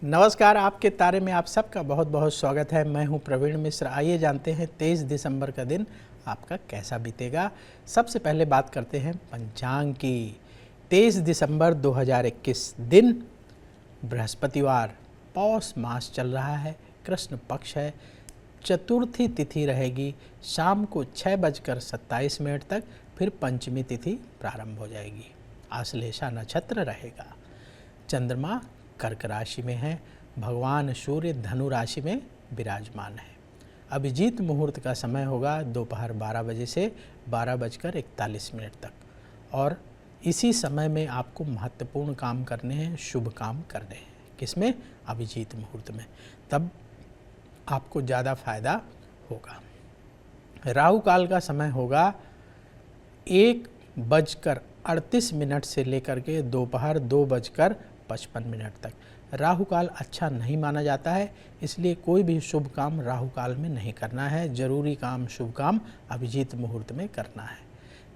नमस्कार, आपके तारे में आप सबका बहुत बहुत स्वागत है। मैं हूं प्रवीण मिश्र। आइए जानते हैं 23 दिसंबर का दिन आपका कैसा बीतेगा। सबसे पहले बात करते हैं पंचांग की। 23 दिसंबर 2021 दिन बृहस्पतिवार, पौष मास चल रहा है, कृष्ण पक्ष है, चतुर्थी तिथि रहेगी शाम को 6:27 तक, फिर पंचमी तिथि प्रारंभ हो जाएगी। आश्लेषा नक्षत्र रहेगा। चंद्रमा कर्क राशि में है, भगवान सूर्य धनु राशि में विराजमान है। अभिजीत मुहूर्त का समय होगा दोपहर 12 बजे से 12:41 तक, और इसी समय में आपको महत्वपूर्ण काम करने हैं, शुभ काम करने हैं। किसमें? अभिजीत मुहूर्त में, तब आपको ज़्यादा फायदा होगा। राहु काल का समय होगा 1:38 से लेकर के दोपहर 2:55 तक। राहु काल अच्छा नहीं माना जाता है, इसलिए कोई भी शुभ काम राहु काल में नहीं करना है। जरूरी काम, शुभ काम अभिजीत मुहूर्त में करना है।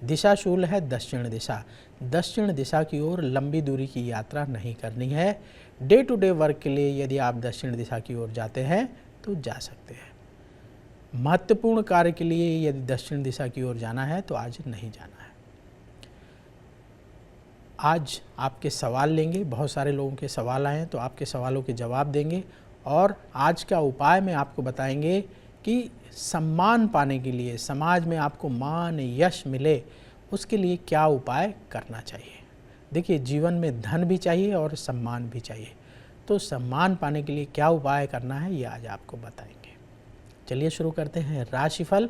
दिशा शूल है दक्षिण दिशा। दक्षिण दिशा की ओर लंबी दूरी की यात्रा नहीं करनी है। डे टू डे वर्क के लिए यदि आप दक्षिण दिशा की ओर जाते हैं तो जा सकते हैं। महत्वपूर्ण कार्य के लिए यदि दक्षिण दिशा की ओर जाना है तो आज नहीं जाना है। आज आपके सवाल लेंगे, बहुत सारे लोगों के सवाल आए हैं तो आपके सवालों के जवाब देंगे, और आज का उपाय में आपको बताएंगे कि सम्मान पाने के लिए, समाज में आपको मान यश मिले, उसके लिए क्या उपाय करना चाहिए। देखिए, जीवन में धन भी चाहिए और सम्मान भी चाहिए, तो सम्मान पाने के लिए क्या उपाय करना है ये आज आपको बताएंगे। चलिए शुरू करते हैं राशिफल।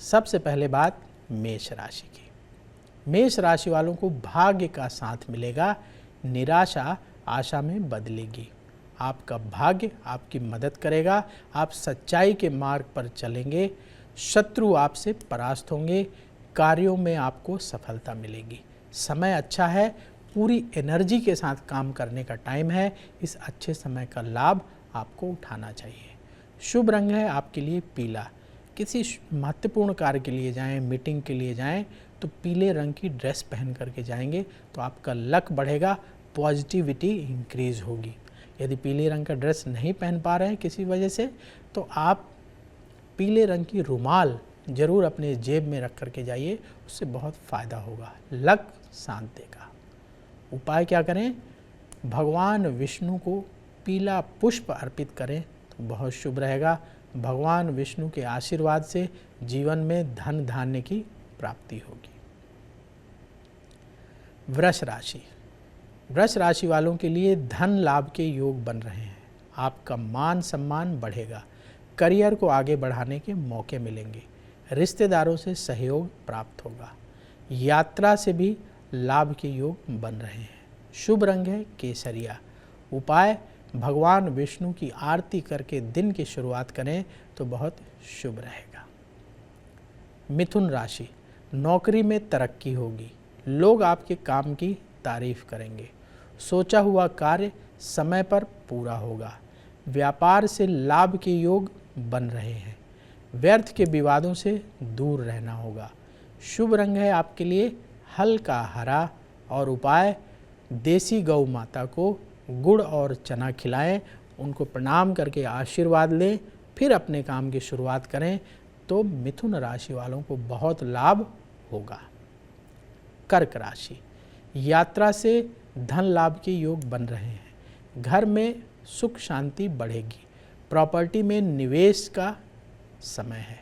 सबसे पहले बात मेष राशि की। मेष राशि वालों को भाग्य का साथ मिलेगा, निराशा आशा में बदलेगी। आपका भाग्य आपकी मदद करेगा, आप सच्चाई के मार्ग पर चलेंगे, शत्रु आपसे परास्त होंगे, कार्यों में आपको सफलता मिलेगी। समय अच्छा है, पूरी एनर्जी के साथ काम करने का टाइम है। इस अच्छे समय का लाभ आपको उठाना चाहिए। शुभ रंग है आपके लिए पीला। किसी महत्वपूर्ण कार्य के लिए जाएं, मीटिंग के लिए जाएं तो पीले रंग की ड्रेस पहन करके जाएंगे तो आपका लक बढ़ेगा, पॉजिटिविटी इंक्रीज होगी। यदि पीले रंग का ड्रेस नहीं पहन पा रहे हैं किसी वजह से, तो आप पीले रंग की रुमाल ज़रूर अपने जेब में रख करके जाइए, उससे बहुत फ़ायदा होगा, लक साथ देगा। उपाय क्या करें? भगवान विष्णु को पीला पुष्प अर्पित करें तो बहुत शुभ रहेगा। भगवान विष्णु के आशीर्वाद से जीवन में धन धान्य की प्राप्ति होगी। वृष राशि। वृष राशि वालों के लिए धन लाभ के योग बन रहे हैं। आपका मान सम्मान बढ़ेगा, करियर को आगे बढ़ाने के मौके मिलेंगे, रिश्तेदारों से सहयोग प्राप्त होगा, यात्रा से भी लाभ के योग बन रहे हैं। शुभ रंग है केसरिया। उपाय, भगवान विष्णु की आरती करके दिन की शुरुआत करें तो बहुत शुभ रहेगा। मिथुन राशि। नौकरी में तरक्की होगी, लोग आपके काम की तारीफ करेंगे, सोचा हुआ कार्य समय पर पूरा होगा, व्यापार से लाभ के योग बन रहे हैं, व्यर्थ के विवादों से दूर रहना होगा। शुभ रंग है आपके लिए हल्का हरा, और उपाय, देसी गौ माता को गुड़ और चना खिलाएं, उनको प्रणाम करके आशीर्वाद लें, फिर अपने काम की शुरुआत करें तो मिथुन राशि वालों को बहुत लाभ होगा। कर्क राशि। यात्रा से धन लाभ के योग बन रहे हैं, घर में सुख शांति बढ़ेगी, प्रॉपर्टी में निवेश का समय है,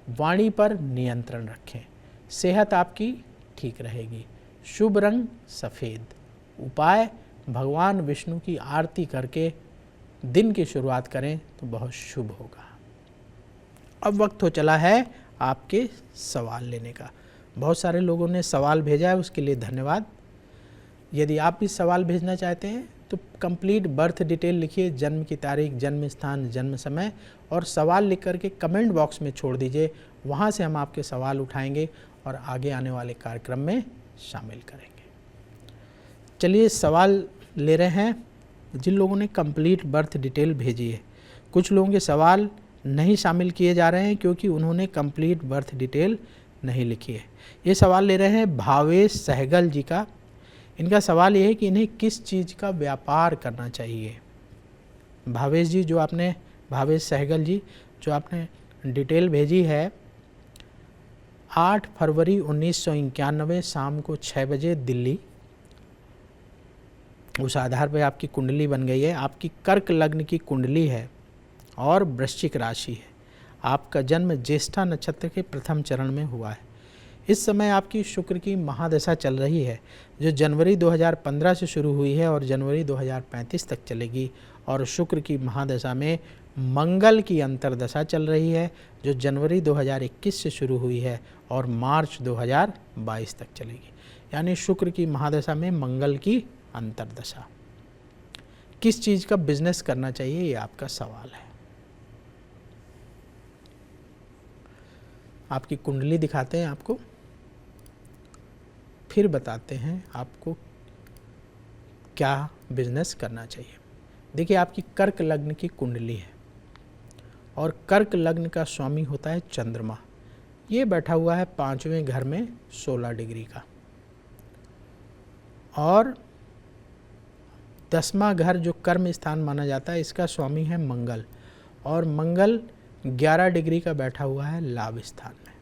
वाणी पर नियंत्रण रखें, सेहत आपकी ठीक रहेगी। शुभ रंग सफ़ेद। उपाय, भगवान विष्णु की आरती करके दिन की शुरुआत करें तो बहुत शुभ होगा। अब वक्त हो चला है आपके सवाल लेने का। बहुत सारे लोगों ने सवाल भेजा है, उसके लिए धन्यवाद। यदि आप भी सवाल भेजना चाहते हैं तो कंप्लीट बर्थ डिटेल लिखिए, जन्म की तारीख, जन्म स्थान, जन्म समय, और सवाल लिख करके कमेंट बॉक्स में छोड़ दीजिए। वहाँ से हम आपके सवाल उठाएंगे और आगे आने वाले कार्यक्रम में शामिल करेंगे। चलिए सवाल ले रहे हैं जिन लोगों ने कंप्लीट बर्थ डिटेल भेजी है। कुछ लोगों के सवाल नहीं शामिल किए जा रहे हैं क्योंकि उन्होंने कंप्लीट बर्थ डिटेल नहीं लिखी है। ये सवाल ले रहे हैं भावेश सहगल जी का। इनका सवाल ये है कि इन्हें किस चीज़ का व्यापार करना चाहिए। भावेश सहगल जी जो आपने डिटेल भेजी है, 8 फरवरी 1991 शाम को 6 बजे दिल्ली, उस आधार पर आपकी कुंडली बन गई है। आपकी कर्क लग्न की कुंडली है और वृश्चिक राशि है। आपका जन्म ज्येष्ठा नक्षत्र के प्रथम चरण में हुआ है। इस समय आपकी शुक्र की महादशा चल रही है, जो जनवरी 2015 से शुरू हुई है और जनवरी 2035 तक चलेगी। और शुक्र की महादशा में मंगल की अंतर्दशा चल रही है, जो जनवरी 2021 से शुरू हुई है और मार्च 2022 तक चलेगी। यानी शुक्र की महादशा में मंगल की अंतर्दशा। किस चीज़ का बिजनेस करना चाहिए, ये आपका सवाल है। आपकी कुंडली दिखाते हैं आपको, फिर बताते हैं आपको क्या बिजनेस करना चाहिए। देखिए, आपकी कर्क लग्न की कुंडली है और कर्क लग्न का स्वामी होता है चंद्रमा। ये बैठा हुआ है 5वें घर में 16 डिग्री का, और 10वां घर जो कर्म स्थान माना जाता है, इसका स्वामी है मंगल, और मंगल 11 डिग्री का बैठा हुआ है लाभ स्थान में।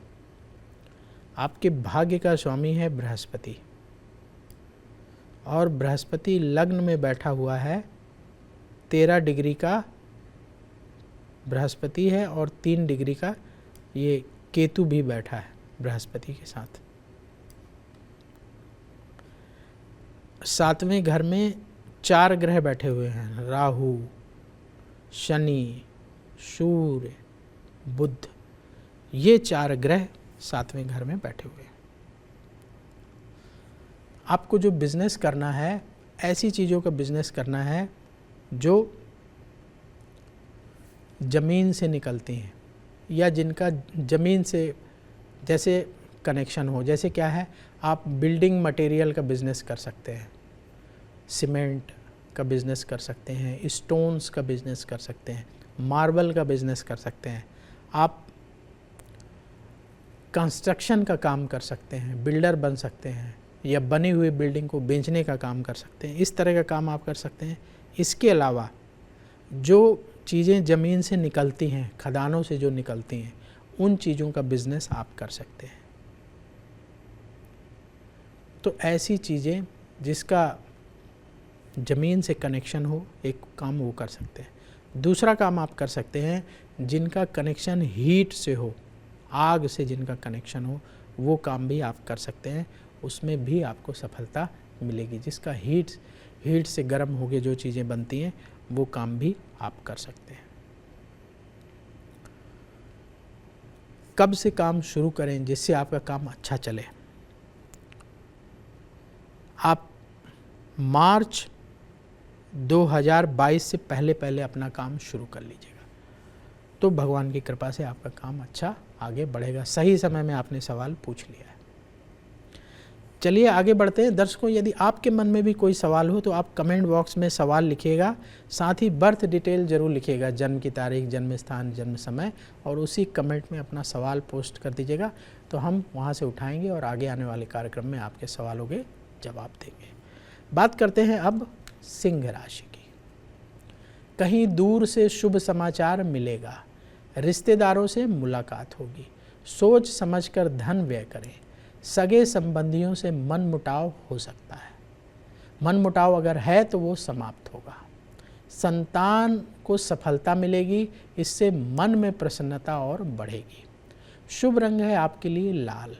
आपके भाग्य का स्वामी है बृहस्पति, और बृहस्पति लग्न में बैठा हुआ है 13 डिग्री का बृहस्पति है, और 3 डिग्री का ये केतु भी बैठा है बृहस्पति के साथ। 7वें घर में 4 ग्रह बैठे हुए हैं, राहु, शनि, सूर्य, बुध। ये 4 ग्रह 7वें घर में बैठे हुए हैं। आपको जो बिजनेस करना है, ऐसी चीज़ों का बिजनेस करना है जो ज़मीन से निकलती हैं या जिनका ज़मीन से जैसे कनेक्शन हो। जैसे क्या है, आप बिल्डिंग मटेरियल का बिज़नेस कर सकते हैं, सीमेंट का बिज़नेस कर सकते हैं, स्टोन्स का बिज़नेस कर सकते हैं, मार्बल का बिज़नेस कर सकते हैं, आप कंस्ट्रक्शन का काम कर सकते हैं, बिल्डर बन सकते हैं, या बनी हुई बिल्डिंग को बेचने का काम कर सकते हैं। इस तरह का काम आप कर सकते हैं। इसके अलावा जो चीज़ें ज़मीन से निकलती हैं, खदानों से जो निकलती हैं, उन चीज़ों का बिज़नेस आप कर सकते हैं। तो ऐसी चीज़ें जिसका ज़मीन से कनेक्शन हो, एक काम वो कर सकते हैं। दूसरा काम आप कर सकते हैं जिनका कनेक्शन हीट से हो, आग से जिनका कनेक्शन हो, वो काम भी आप कर सकते हैं। उसमें भी आपको सफलता मिलेगी। जिसका हीट से गर्म होकर जो चीज़ें बनती हैं, वो काम भी आप कर सकते हैं। कब से काम शुरू करें जिससे आपका काम अच्छा चले? आप मार्च 2022 से पहले अपना काम शुरू कर लीजिएगा, तो भगवान की कृपा से आपका काम अच्छा आगे बढ़ेगा। सही समय में आपने सवाल पूछ लिया है। चलिए आगे बढ़ते हैं। दर्शकों, यदि आपके मन में भी कोई सवाल हो तो आप कमेंट बॉक्स में सवाल लिखिएगा, साथ ही बर्थ डिटेल ज़रूर लिखिएगा, जन्म की तारीख, जन्म स्थान, जन्म समय, और उसी कमेंट में अपना सवाल पोस्ट कर दीजिएगा, तो हम वहां से उठाएंगे और आगे आने वाले कार्यक्रम में आपके सवालों के जवाब देंगे। बात करते हैं अब सिंह राशि की। कहीं दूर से शुभ समाचार मिलेगा, रिश्तेदारों से मुलाकात होगी, सोच समझकर धन व्यय करें, सगे संबंधियों से मनमुटाव हो सकता है। मनमुटाव अगर है तो वो समाप्त होगा। संतान को सफलता मिलेगी, इससे मन में प्रसन्नता और बढ़ेगी। शुभ रंग है आपके लिए लाल।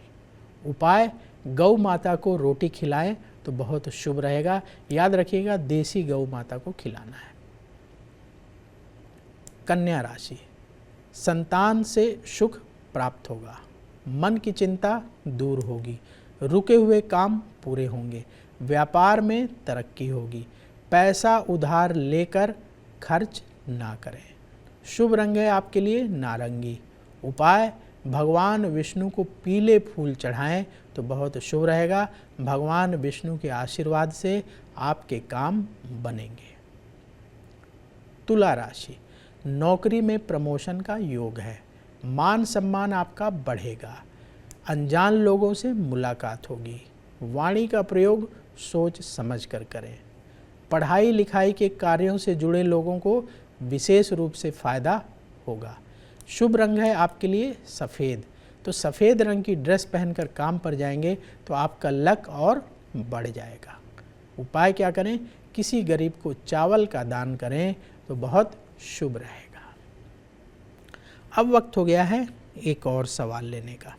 उपाय, गौ माता को रोटी खिलाएं तो बहुत शुभ रहेगा। याद रखिएगा, देसी गौ माता को खिलाना है। कन्या राशि, संतान से सुख प्राप्त होगा, मन की चिंता दूर होगी, रुके हुए काम पूरे होंगे, व्यापार में तरक्की होगी, पैसा उधार लेकर खर्च ना करें। शुभ रंग है आपके लिए नारंगी। उपाय, भगवान विष्णु को पीले फूल चढ़ाएं तो बहुत शुभ रहेगा। भगवान विष्णु के आशीर्वाद से आपके काम बनेंगे। तुला राशि, नौकरी में प्रमोशन का योग है, मान सम्मान आपका बढ़ेगा, अनजान लोगों से मुलाकात होगी, वाणी का प्रयोग सोच समझ कर करें। पढ़ाई लिखाई के कार्यों से जुड़े लोगों को विशेष रूप से फ़ायदा होगा। शुभ रंग है आपके लिए सफ़ेद, तो सफ़ेद रंग की ड्रेस पहनकर काम पर जाएंगे तो आपका लक और बढ़ जाएगा। उपाय क्या करें? किसी गरीब को चावल का दान करें तो बहुत शुभ रहेगा। अब वक्त हो गया है एक और सवाल लेने का।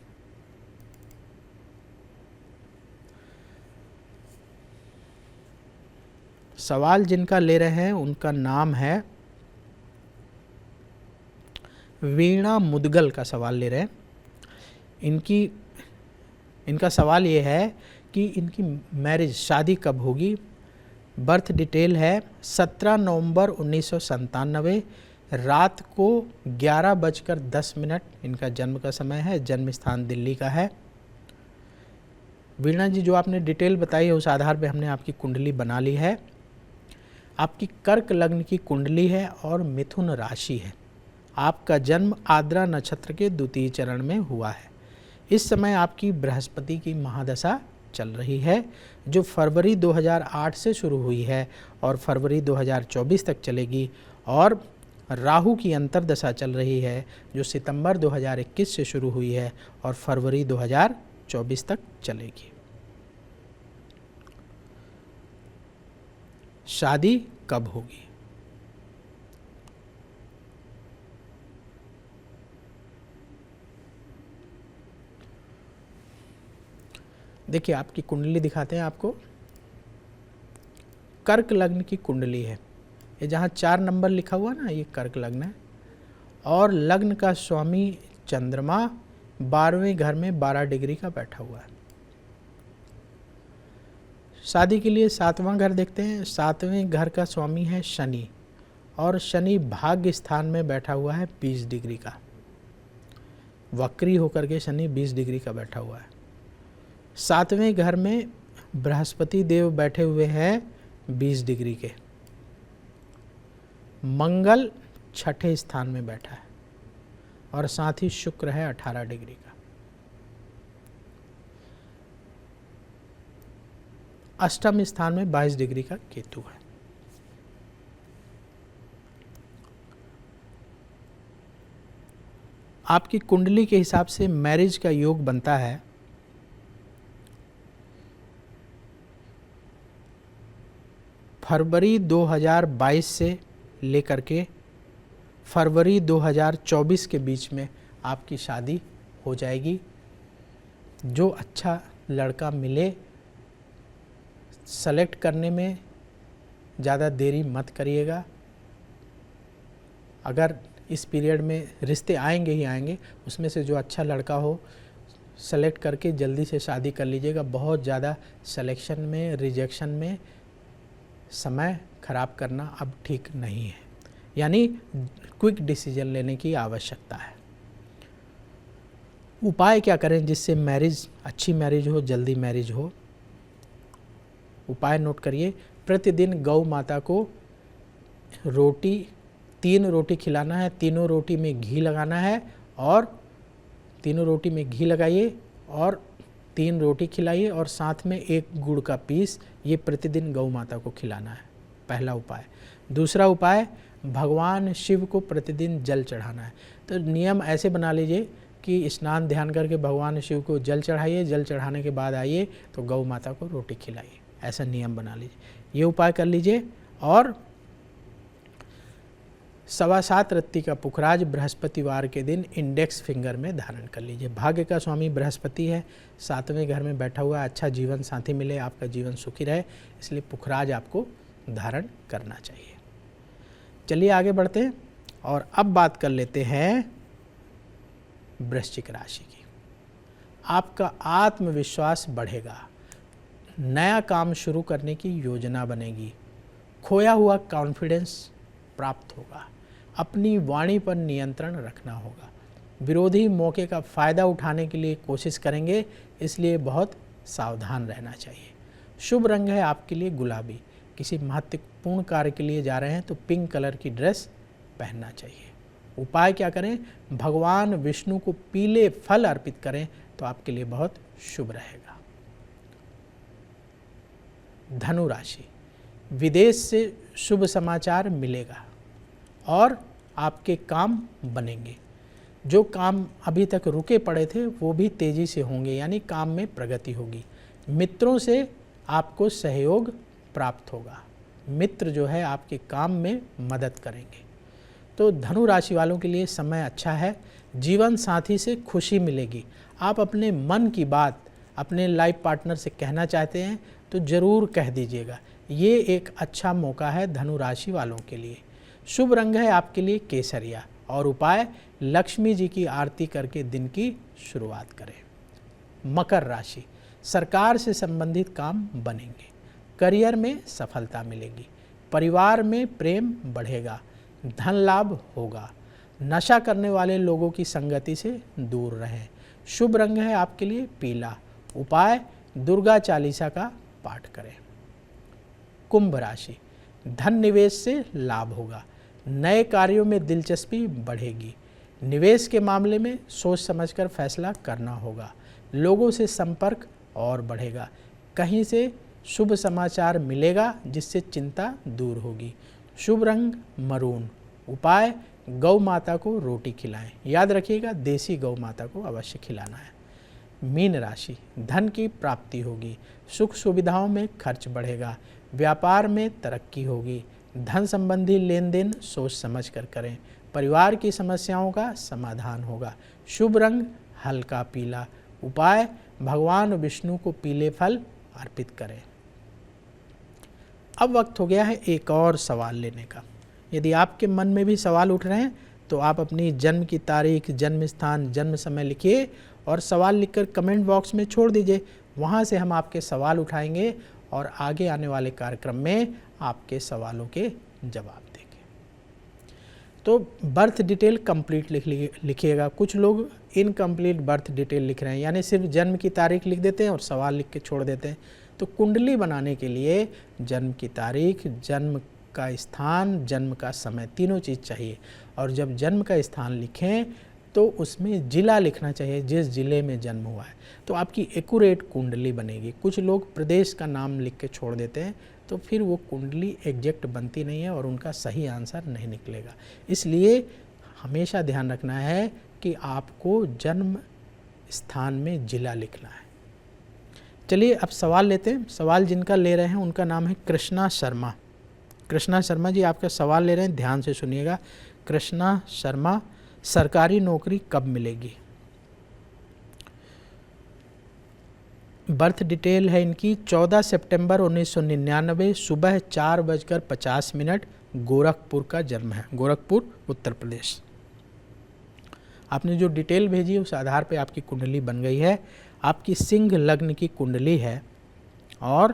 सवाल जिनका ले रहे हैं उनका नाम है वीणा मुदगल का सवाल ले रहे हैं। इनका सवाल ये है कि इनकी मैरिज शादी कब होगी। बर्थ डिटेल है 17 नवंबर 1997 रात को 11:10 इनका जन्म का समय है। जन्म स्थान दिल्ली का है। वीणा जी, जो आपने डिटेल बताई है उस आधार पे हमने आपकी कुंडली बना ली है। आपकी कर्क लग्न की कुंडली है और मिथुन राशि है। आपका जन्म आद्रा नक्षत्र के द्वितीय चरण में हुआ है। इस समय आपकी बृहस्पति की महादशा चल रही है, जो फरवरी 2008 से शुरू हुई है और फरवरी 2024 तक चलेगी। और राहु की अंतर्दशा चल रही है, जो सितंबर 2021 से शुरू हुई है और फरवरी 2024 तक चलेगी। शादी कब होगी? देखिए, आपकी कुंडली दिखाते हैं आपको। कर्क लग्न की कुंडली है। ये जहाँ 4 नंबर लिखा हुआ ना, ये कर्क लग्न है। और लग्न का स्वामी चंद्रमा 12वें घर में 12 डिग्री का बैठा हुआ है। शादी के लिए 7वां घर देखते हैं। 7वें घर का स्वामी है शनि, और शनि भाग्य स्थान में बैठा हुआ है 20 डिग्री का। वक्री होकर के शनि 20 डिग्री का बैठा हुआ है। 7वें घर में बृहस्पति देव बैठे हुए हैं 20 डिग्री के। मंगल 6ठे स्थान में बैठा है और साथ ही शुक्र है 18 डिग्री का। अष्टम स्थान में 22 डिग्री का केतु है। आपकी कुंडली के हिसाब से मैरिज का योग बनता है फरवरी 2022 से लेकर के फरवरी 2024 के बीच में आपकी शादी हो जाएगी। जो अच्छा लड़का मिले, सेलेक्ट करने में ज़्यादा देरी मत करिएगा। अगर इस पीरियड में रिश्ते आएंगे ही आएंगे, उसमें से जो अच्छा लड़का हो सेलेक्ट करके जल्दी से शादी कर लीजिएगा। बहुत ज़्यादा सिलेक्शन में, रिजेक्शन में समय खराब करना अब ठीक नहीं है, यानी क्विक डिसीजन लेने की आवश्यकता है। उपाय क्या करें जिससे मैरिज, अच्छी मैरिज हो, जल्दी मैरिज हो? उपाय नोट करिए। प्रतिदिन गौ माता को रोटी, 3 रोटी खिलाना है। तीनों रोटी में घी लगाना है और तीनों रोटी में घी लगाइए और 3 रोटी खिलाइए और साथ में 1 गुड़ का पीस, ये प्रतिदिन गौ माता को खिलाना है। पहला उपाय। दूसरा उपाय, भगवान शिव को प्रतिदिन जल चढ़ाना है। तो नियम ऐसे बना लीजिए कि स्नान ध्यान करके भगवान शिव को जल चढ़ाइए, जल चढ़ाने के बाद आइए तो गौ माता को रोटी खिलाइए। ऐसा नियम बना लीजिए, ये उपाय कर लीजिए। और 7.25 रत्ती का पुखराज बृहस्पतिवार के दिन इंडेक्स फिंगर में धारण कर लीजिए। भाग्य का स्वामी बृहस्पति है, 7वें घर में बैठा हुआ है। अच्छा जीवन साथी मिले, आपका जीवन सुखी रहे, इसलिए पुखराज आपको धारण करना चाहिए। चलिए आगे बढ़ते हैं और अब बात कर लेते हैं वृश्चिक राशि की। आपका आत्मविश्वास बढ़ेगा, नया काम शुरू करने की योजना बनेगी, खोया हुआ कॉन्फिडेंस प्राप्त होगा, अपनी वाणी पर नियंत्रण रखना होगा। विरोधी मौके का फ़ायदा उठाने के लिए कोशिश करेंगे, इसलिए बहुत सावधान रहना चाहिए। शुभ रंग है आपके लिए गुलाबी। किसी महत्वपूर्ण कार्य के लिए जा रहे हैं तो पिंक कलर की ड्रेस पहनना चाहिए। उपाय क्या करें? भगवान विष्णु को पीले फल अर्पित करें तो आपके लिए बहुत शुभ रहेगा। धनु राशि, विदेश से शुभ समाचार मिलेगा और आपके काम बनेंगे। जो काम अभी तक रुके पड़े थे वो भी तेज़ी से होंगे, यानी काम में प्रगति होगी। मित्रों से आपको सहयोग प्राप्त होगा। मित्र जो है आपके काम में मदद करेंगे। तो धनु राशि वालों के लिए समय अच्छा है। जीवन साथी से खुशी मिलेगी। आप अपने मन की बात अपने लाइफ पार्टनर से कहना चाहते हैं तो ज़रूर कह दीजिएगा। ये एक अच्छा मौका है धनु राशि वालों के लिए। शुभ रंग है आपके लिए केसरिया और उपाय लक्ष्मी जी की आरती करके दिन की शुरुआत करें। मकर राशि, सरकार से संबंधित काम बनेंगे। करियर में सफलता मिलेगी। परिवार में प्रेम बढ़ेगा। धन लाभ होगा। नशा करने वाले लोगों की संगति से दूर रहें। शुभ रंग है आपके लिए पीला। उपाय दुर्गा चालीसा का पाठ करें। कुंभ राशि, धन निवेश से लाभ होगा। नए कार्यों में दिलचस्पी बढ़ेगी। निवेश के मामले में सोच समझकर फैसला करना होगा। लोगों से संपर्क और बढ़ेगा। कहीं से शुभ समाचार मिलेगा जिससे चिंता दूर होगी। शुभ रंग मरून। उपाय गौ माता को रोटी खिलाएं। याद रखिएगा देसी गौ माता को अवश्य खिलाना है। मीन राशि, धन की प्राप्ति होगी। सुख सुविधाओं में खर्च बढ़ेगा। व्यापार में तरक्की होगी। धन संबंधी लेन देन सोच समझ कर करें। परिवार की समस्याओं का समाधान होगा। शुभ रंग हल्का पीला। उपाय भगवान विष्णु को पीले फल अर्पित करें। अब वक्त हो गया है एक और सवाल लेने का। यदि आपके मन में भी सवाल उठ रहे हैं तो आप अपनी जन्म की तारीख, जन्म स्थान, जन्म समय लिखिए और सवाल लिखकर कमेंट बॉक्स में छोड़ दीजिए। वहाँ से हम आपके सवाल उठाएंगे और आगे आने वाले कार्यक्रम में आपके सवालों के जवाब देंगे। तो बर्थ डिटेल कंप्लीट लिखिएगा। कुछ लोग इनकम्प्लीट बर्थ डिटेल लिख रहे हैं, यानी सिर्फ जन्म की तारीख लिख देते हैं और सवाल लिख के छोड़ देते हैं। तो कुंडली बनाने के लिए जन्म की तारीख, जन्म का स्थान, जन्म का समय, तीनों चीज़ चाहिए। और जब जन्म का स्थान लिखें तो उसमें ज़िला लिखना चाहिए, जिस ज़िले में जन्म हुआ है, तो आपकी एक्यूरेट कुंडली बनेगी। कुछ लोग प्रदेश का नाम लिख के छोड़ देते हैं तो फिर वो कुंडली एग्जैक्ट बनती नहीं है और उनका सही आंसर नहीं निकलेगा। इसलिए हमेशा ध्यान रखना है कि आपको जन्म स्थान में ज़िला लिखना है। चलिए अब सवाल लेते हैं। सवाल जिनका ले रहे हैं उनका नाम है कृष्णा शर्मा। कृष्णा शर्मा जी आपका सवाल ले रहे हैं, ध्यान से सुनिएगा। कृष्णा शर्मा, सरकारी नौकरी कब मिलेगी? बर्थ डिटेल है इनकी 14 सितंबर 1999 सुबह 4:50 गोरखपुर का जन्म है। गोरखपुर उत्तर प्रदेश। आपने जो डिटेल भेजी है उस आधार पे आपकी कुंडली बन गई है। आपकी सिंह लग्न की कुंडली है और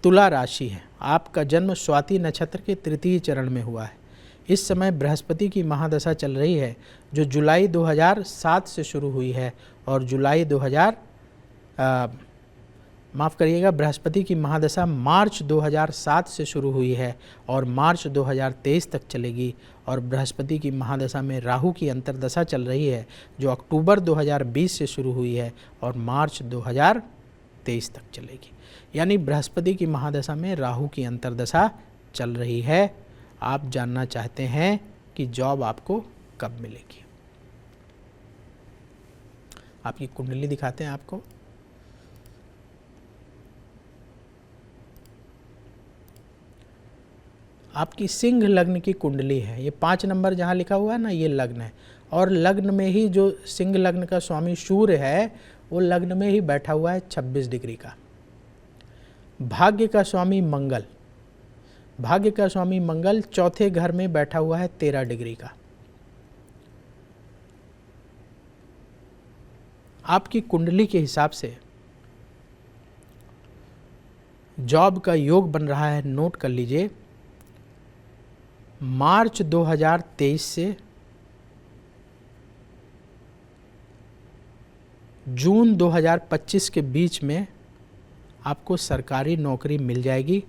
तुला राशि है। आपका जन्म स्वाति नक्षत्र के तृतीय चरण में हुआ है। इस समय बृहस्पति की महादशा चल रही है जो जुलाई 2007 से शुरू हुई है और बृहस्पति की महादशा मार्च 2007 से शुरू हुई है और मार्च 2023 तक चलेगी। और बृहस्पति की महादशा में राहु की अंतर्दशा चल रही है जो अक्टूबर 2020 से शुरू हुई है और मार्च 2023 तक चलेगी। यानी बृहस्पति की महादशा में राहु की अंतर्दशा चल रही है। आप जानना चाहते हैं कि जॉब आपको कब मिलेगी। आपकी कुंडली दिखाते हैं आपको। आपकी सिंह लग्न की कुंडली है। ये 5 नंबर जहाँ लिखा हुआ है ना, ये लग्न है। और लग्न में ही जो सिंह लग्न का स्वामी सूर्य है वो लग्न में ही बैठा हुआ है 26 डिग्री का। भाग्य का स्वामी मंगल, भाग्य का स्वामी मंगल चौथे घर में बैठा हुआ है 13 डिग्री का। आपकी कुंडली के हिसाब से जॉब का योग बन रहा है, नोट कर लीजिए। मार्च 2023 से जून 2025 के बीच में आपको सरकारी नौकरी मिल जाएगी।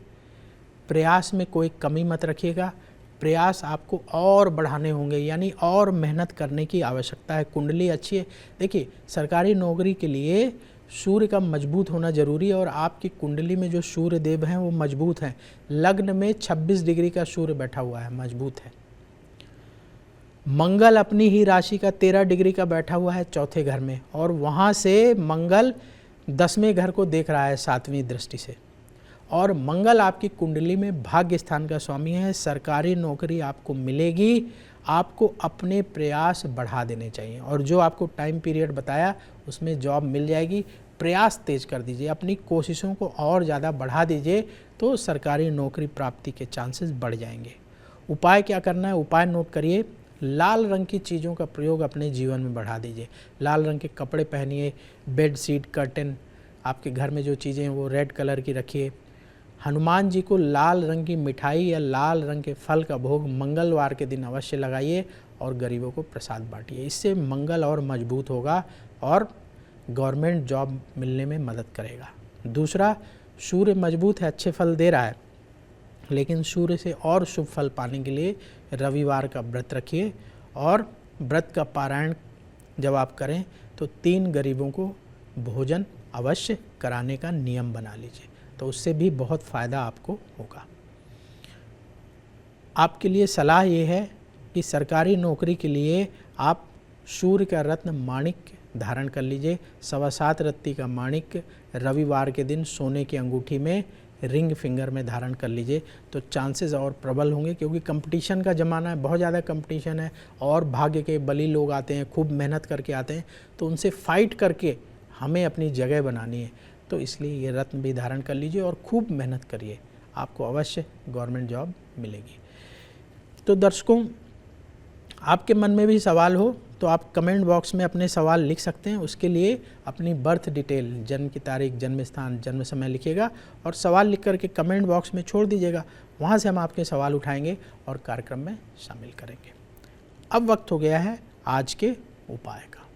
प्रयास में कोई कमी मत रखिएगा। प्रयास आपको और बढ़ाने होंगे, यानी और मेहनत करने की आवश्यकता है। कुंडली अच्छी है। देखिए, सरकारी नौकरी के लिए सूर्य का मजबूत होना जरूरी है और आपकी कुंडली में जो सूर्य देव हैं वो मजबूत हैं। लग्न में 26 डिग्री का सूर्य बैठा हुआ है, मजबूत है। मंगल अपनी ही राशि का 13 डिग्री का बैठा हुआ है चौथे घर में, और वहाँ से मंगल 10वें घर को देख रहा है 7वीं दृष्टि से। और मंगल आपकी कुंडली में भाग्य स्थान का स्वामी है। सरकारी नौकरी आपको मिलेगी। आपको अपने प्रयास बढ़ा देने चाहिए, और जो आपको टाइम पीरियड बताया उसमें जॉब मिल जाएगी। प्रयास तेज कर दीजिए, अपनी कोशिशों को और ज़्यादा बढ़ा दीजिए, तो सरकारी नौकरी प्राप्ति के चांसेस बढ़ जाएंगे। उपाय क्या करना है, उपाय नोट करिए। लाल रंग की चीज़ों का प्रयोग अपने जीवन में बढ़ा दीजिए। लाल रंग के कपड़े पहनिए, बेड शीट, कर्टन, आपके घर में जो चीज़ें हैं वो रेड कलर की रखिए। हनुमान जी को लाल रंग की मिठाई या लाल रंग के फल का भोग मंगलवार के दिन अवश्य लगाइए और गरीबों को प्रसाद बांटिए। इससे मंगल और मजबूत होगा और गवर्नमेंट जॉब मिलने में मदद करेगा। दूसरा, सूर्य मजबूत है, अच्छे फल दे रहा है, लेकिन सूर्य से और शुभ फल पाने के लिए रविवार का व्रत रखिए, और व्रत का पारायण जब आप करें तो 3 गरीबों को भोजन अवश्य कराने का नियम बना लीजिए, तो उससे भी बहुत फ़ायदा आपको होगा। आपके लिए सलाह ये है कि सरकारी नौकरी के लिए आप सूर्य का रत्न माणिक धारण कर लीजिए। 7.25 रत्ती का माणिक रविवार के दिन सोने की अंगूठी में रिंग फिंगर में धारण कर लीजिए, तो चांसेस और प्रबल होंगे, क्योंकि कंपटीशन का ज़माना है, बहुत ज़्यादा कंपटीशन है, और भाग्य के बली लोग आते हैं, खूब मेहनत करके आते हैं, तो उनसे फाइट करके हमें अपनी जगह बनानी है। तो इसलिए ये रत्न भी धारण कर लीजिए और खूब मेहनत करिए, आपको अवश्य गवर्नमेंट जॉब मिलेगी। तो दर्शकों, आपके मन में भी सवाल हो तो आप कमेंट बॉक्स में अपने सवाल लिख सकते हैं। उसके लिए अपनी बर्थ डिटेल, जन्म की तारीख, जन्म स्थान, जन्म समय लिखिएगा और सवाल लिख करके कमेंट बॉक्स में छोड़ दीजिएगा। वहाँ से हम आपके सवाल उठाएंगे और कार्यक्रम में शामिल करेंगे। अब वक्त हो गया है आज के उपाय का।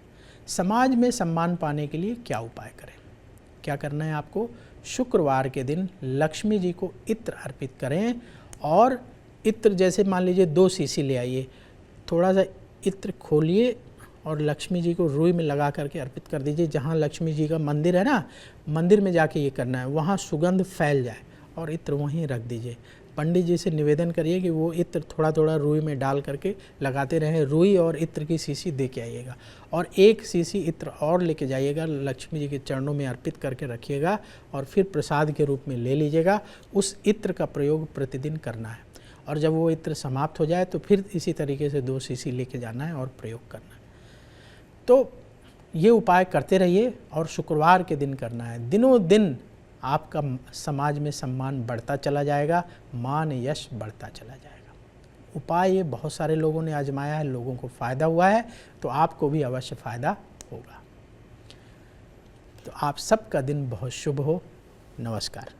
समाज में सम्मान पाने के लिए क्या उपाय करें? क्या करना है आपको? शुक्रवार के दिन लक्ष्मी जी को इत्र अर्पित करें, और इत्र जैसे मान लीजिए 2 शीशी ले आइए, थोड़ा सा इत्र खोलिए और लक्ष्मी जी को रुई में लगा करके अर्पित कर दीजिए। जहाँ लक्ष्मी जी का मंदिर है ना, मंदिर में जाके ये करना है, वहाँ सुगंध फैल जाए और इत्र वहीं रख दीजिए। पंडित जी से निवेदन करिए कि वो इत्र थोड़ा थोड़ा रुई में डाल करके लगाते रहें। रुई और इत्र की शीशी दे के आइएगा, और 1 शीशी इत्र और लेके जाइएगा, लक्ष्मी जी के चरणों में अर्पित करके रखिएगा और फिर प्रसाद के रूप में ले लीजिएगा। उस इत्र का प्रयोग प्रतिदिन करना है, और जब वो इत्र समाप्त हो जाए तो फिर इसी तरीके से 2 शीशी लेके जाना है और प्रयोग करना है। तो ये उपाय करते रहिए और शुक्रवार के दिन करना है। दिनों दिन आपका समाज में सम्मान बढ़ता चला जाएगा, मान यश बढ़ता चला जाएगा। उपाय ये बहुत सारे लोगों ने आजमाया है, लोगों को फ़ायदा हुआ है, तो आपको भी अवश्य फ़ायदा होगा। तो आप सबका दिन बहुत शुभ हो। नमस्कार।